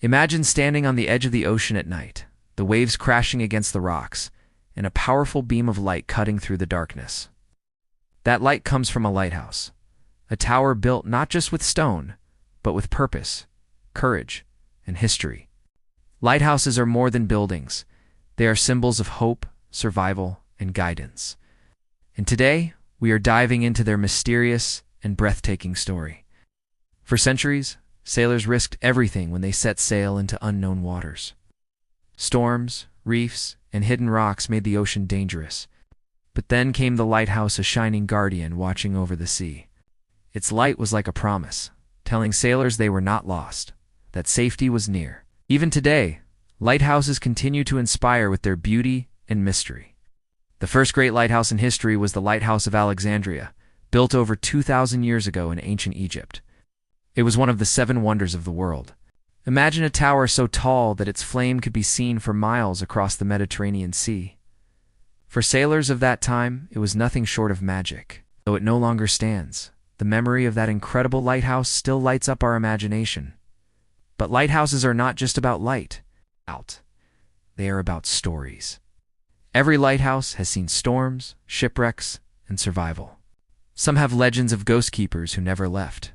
Imagine standing on the edge of the ocean at night, the waves crashing against the rocks, and a powerful beam of light cutting through the darkness. That light comes from a lighthouse, a tower built not just with stone, but with purpose, courage, and history. Lighthouses are more than buildings. They are symbols of hope, survival, and guidance. And today, we are diving into their mysterious and breathtaking story. For centuries, sailors risked everything when they set sail into unknown waters. Storms, reefs, and hidden rocks made the ocean dangerous. But then came the lighthouse, a shining guardian watching over the sea. Its light was like a promise, telling sailors they were not lost, that safety was near. Even today, lighthouses continue to inspire with their beauty and mystery. The first great lighthouse in history was the Lighthouse of Alexandria, built over 2,000 years ago in ancient Egypt. It was one of the 7 wonders of the world. Imagine a tower so tall that its flame could be seen for miles across the Mediterranean Sea. For sailors of that time, it was nothing short of magic. Though it no longer stands, the memory of that incredible lighthouse still lights up our imagination. But lighthouses are not just about light. They are about stories. Every lighthouse has seen storms, shipwrecks, and survival. Some have legends of ghost keepers who never left.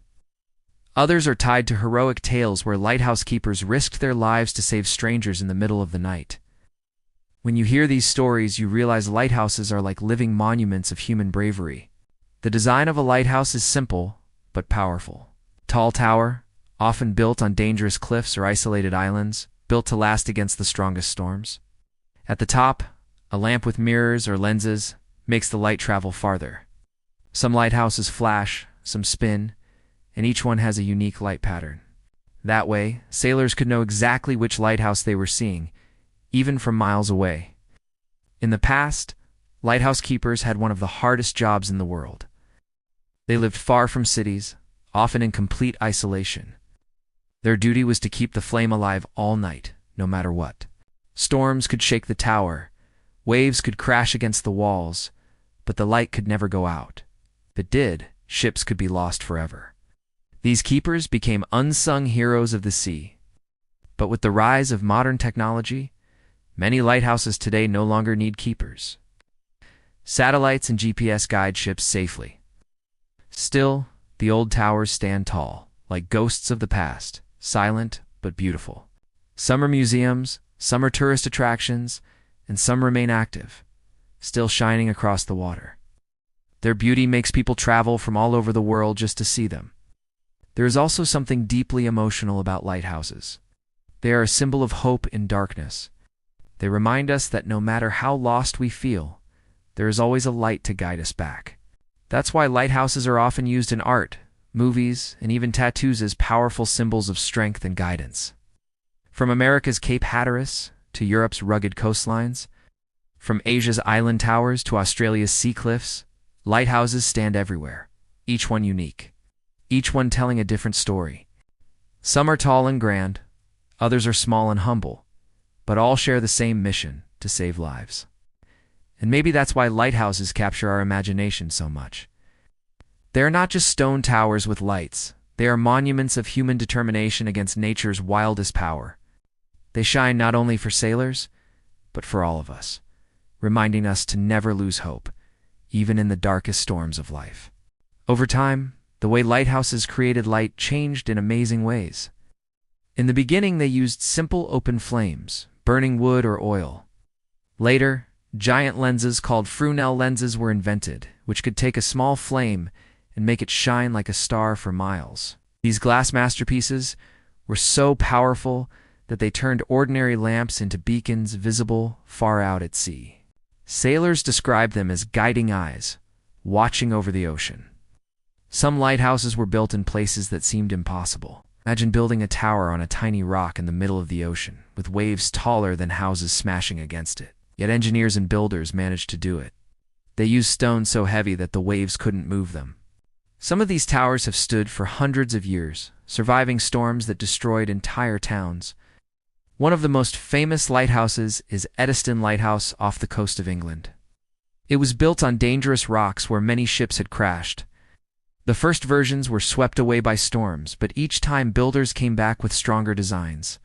Others are tied to heroic tales where lighthouse keepers risked their lives to save strangers in the middle of the night. When you hear these stories, you realize lighthouses are like living monuments of human bravery. The design of a lighthouse is simple, but powerful. Tall tower, often built on dangerous cliffs or isolated islands, built to last against the strongest storms. At the top, a lamp with mirrors or lenses makes the light travel farther. Some lighthouses flash, some spin, and each one has a unique light pattern. That way, sailors could know exactly which lighthouse they were seeing, even from miles away. In the past, lighthouse keepers had one of the hardest jobs in the world. They lived far from cities, often in complete isolation. Their duty was to keep the flame alive all night, no matter what. Storms could shake the tower, waves could crash against the walls, but the light could never go out. If it did, ships could be lost forever. These keepers became unsung heroes of the sea. But with the rise of modern technology, many lighthouses today no longer need keepers. Satellites and GPS guide ships safely. Still, the old towers stand tall, like ghosts of the past, silent but beautiful. Some are museums, some are tourist attractions, and some remain active, still shining across the water. Their beauty makes people travel from all over the world just to see them. There is also something deeply emotional about lighthouses. They are a symbol of hope in darkness. They remind us that no matter how lost we feel, there is always a light to guide us back. That's why lighthouses are often used in art, movies, and even tattoos as powerful symbols of strength and guidance. From America's Cape Hatteras to Europe's rugged coastlines, from Asia's island towers to Australia's sea cliffs, lighthouses stand everywhere, each one unique, each one telling a different story. Some are tall and grand, others are small and humble, but all share the same mission: to save lives. And maybe that's why lighthouses capture our imagination so much. They are not just stone towers with lights. They are monuments of human determination against nature's wildest power. They shine not only for sailors, but for all of us, reminding us to never lose hope, even in the darkest storms of life. Over time, the way lighthouses created light changed in amazing ways. In the beginning, they used simple open flames, burning wood or oil. Later, giant lenses called Fresnel lenses were invented, which could take a small flame and make it shine like a star for miles. These glass masterpieces were so powerful that they turned ordinary lamps into beacons visible far out at sea. Sailors described them as guiding eyes, watching over the ocean. Some lighthouses were built in places that seemed impossible. Imagine building a tower on a tiny rock in the middle of the ocean, with waves taller than houses smashing against it. Yet engineers and builders managed to do it. They used stone so heavy that the waves couldn't move them. Some of these towers have stood for hundreds of years, surviving storms that destroyed entire towns. One of the most famous lighthouses is Eddystone Lighthouse off the coast of England. It was built on dangerous rocks where many ships had crashed. The first versions were swept away by storms, but each time builders came back with stronger designs.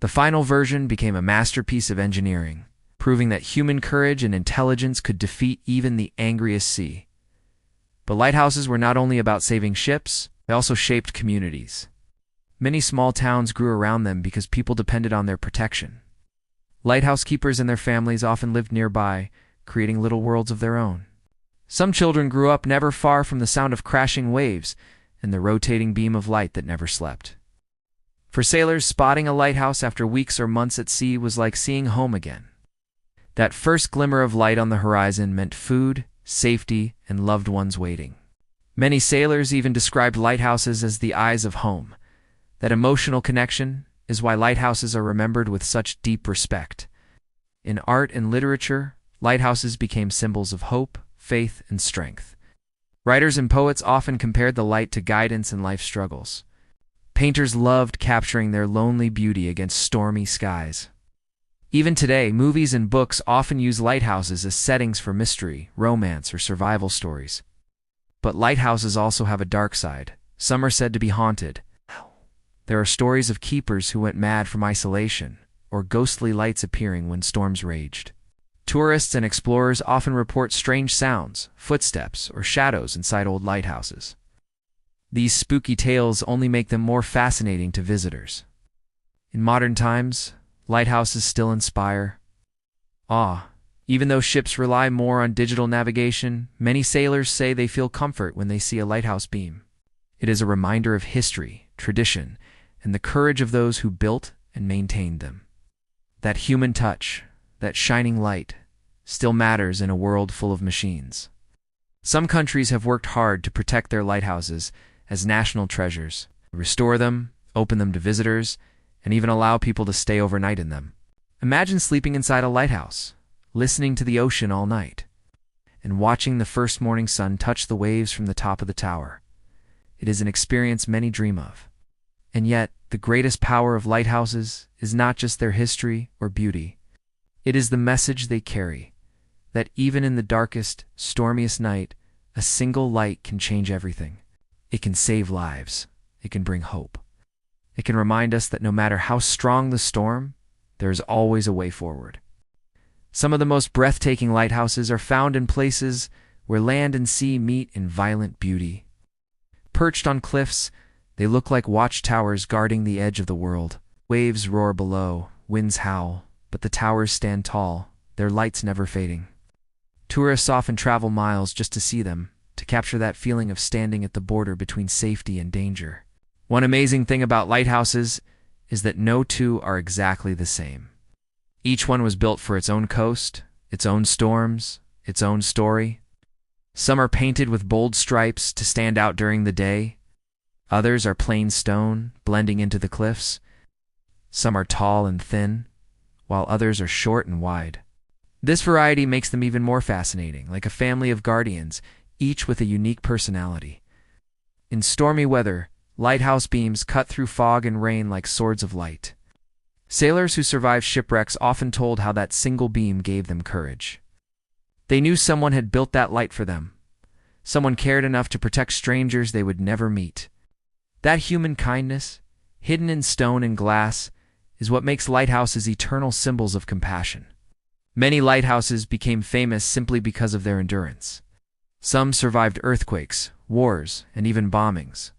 The final version became a masterpiece of engineering, proving that human courage and intelligence could defeat even the angriest sea. But lighthouses were not only about saving ships, they also shaped communities. Many small towns grew around them because people depended on their protection. Lighthouse keepers and their families often lived nearby, creating little worlds of their own. Some children grew up never far from the sound of crashing waves and the rotating beam of light that never slept. For sailors, spotting a lighthouse after weeks or months at sea was like seeing home again. That first glimmer of light on the horizon meant food, safety, and loved ones waiting. Many sailors even described lighthouses as the eyes of home. That emotional connection is why lighthouses are remembered with such deep respect. In art and literature, lighthouses became symbols of hope, faith, and strength. Writers and poets often compared the light to guidance in life's struggles. Painters loved capturing their lonely beauty against stormy skies. Even today, movies and books often use lighthouses as settings for mystery, romance, or survival stories. But lighthouses also have a dark side. Some are said to be haunted. There are stories of keepers who went mad from isolation, or ghostly lights appearing when storms raged. Tourists and explorers often report strange sounds, footsteps, or shadows inside old lighthouses. These spooky tales only make them more fascinating to visitors. In modern times, lighthouses still inspire awe. Even though ships rely more on digital navigation, many sailors say they feel comfort when they see a lighthouse beam. It is a reminder of history, tradition, and the courage of those who built and maintained them. That human touch, that shining light, still matters in a world full of machines. Some countries have worked hard to protect their lighthouses as national treasures, restore them, open them to visitors, and even allow people to stay overnight in them. Imagine sleeping inside a lighthouse, listening to the ocean all night, and watching the first morning sun touch the waves from the top of the tower. It is an experience many dream of. And yet, the greatest power of lighthouses is not just their history or beauty. It is the message they carry, that even in the darkest, stormiest night, a single light can change everything. It can save lives. It can bring hope. It can remind us that no matter how strong the storm, there is always a way forward. Some of the most breathtaking lighthouses are found in places where land and sea meet in violent beauty. Perched on cliffs, they look like watchtowers guarding the edge of the world. Waves roar below, winds howl, but the towers stand tall, their lights never fading. Tourists often travel miles just to see them, to capture that feeling of standing at the border between safety and danger. One amazing thing about lighthouses is that no two are exactly the same. Each one was built for its own coast, its own storms, its own story. Some are painted with bold stripes to stand out during the day. Others are plain stone, blending into the cliffs. Some are tall and thin, while others are short and wide. This variety makes them even more fascinating, like a family of guardians, each with a unique personality. In stormy weather, lighthouse beams cut through fog and rain like swords of light. Sailors who survived shipwrecks often told how that single beam gave them courage. They knew someone had built that light for them. Someone cared enough to protect strangers they would never meet. That human kindness, hidden in stone and glass, is what makes lighthouses eternal symbols of compassion. Many lighthouses became famous simply because of their endurance. Some survived earthquakes, wars, and even bombings.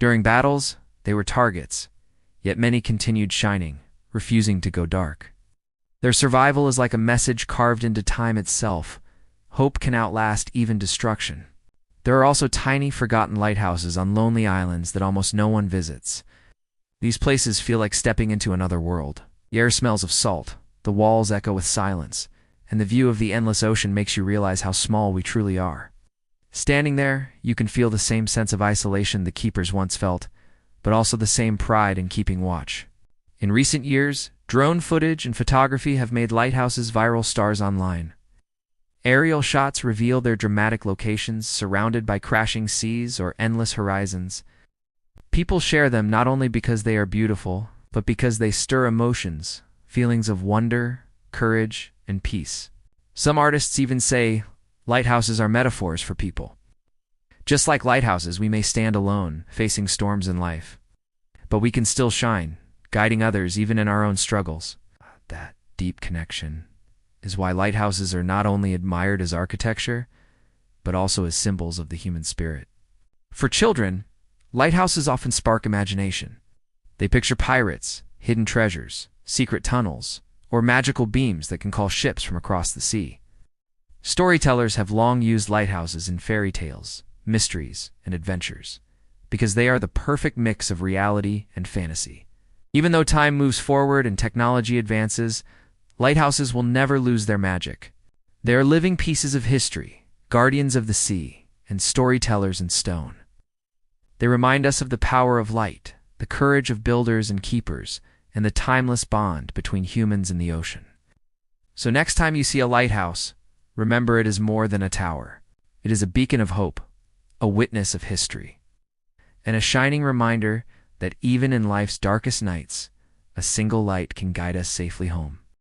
During battles, they were targets, yet many continued shining, refusing to go dark. Their survival is like a message carved into time itself. Hope can outlast even destruction. There are also tiny, forgotten lighthouses on lonely islands that almost no one visits. These places feel like stepping into another world. The air smells of salt, the walls echo with silence, and the view of the endless ocean makes you realize how small we truly are. Standing there, you can feel the same sense of isolation the keepers once felt, but also the same pride in keeping watch. In recent years, drone footage and photography have made lighthouses viral stars online. Aerial shots reveal their dramatic locations surrounded by crashing seas or endless horizons. People share them not only because they are beautiful, but because they stir emotions, feelings of wonder, courage, and peace. Some artists even say lighthouses are metaphors for people. Just like lighthouses, we may stand alone, facing storms in life. But we can still shine, guiding others even in our own struggles. That deep connection is why lighthouses are not only admired as architecture, but also as symbols of the human spirit. For children, lighthouses often spark imagination. They picture pirates, hidden treasures, secret tunnels, or magical beams that can call ships from across the sea. Storytellers have long used lighthouses in fairy tales, mysteries, and adventures, because they are the perfect mix of reality and fantasy. Even though time moves forward and technology advances, lighthouses will never lose their magic. They are living pieces of history, guardians of the sea, and storytellers in stone. They remind us of the power of light, the courage of builders and keepers, and the timeless bond between humans and the ocean. So next time you see a lighthouse, remember it is more than a tower. It is a beacon of hope, a witness of history, and a shining reminder that even in life's darkest nights, a single light can guide us safely home.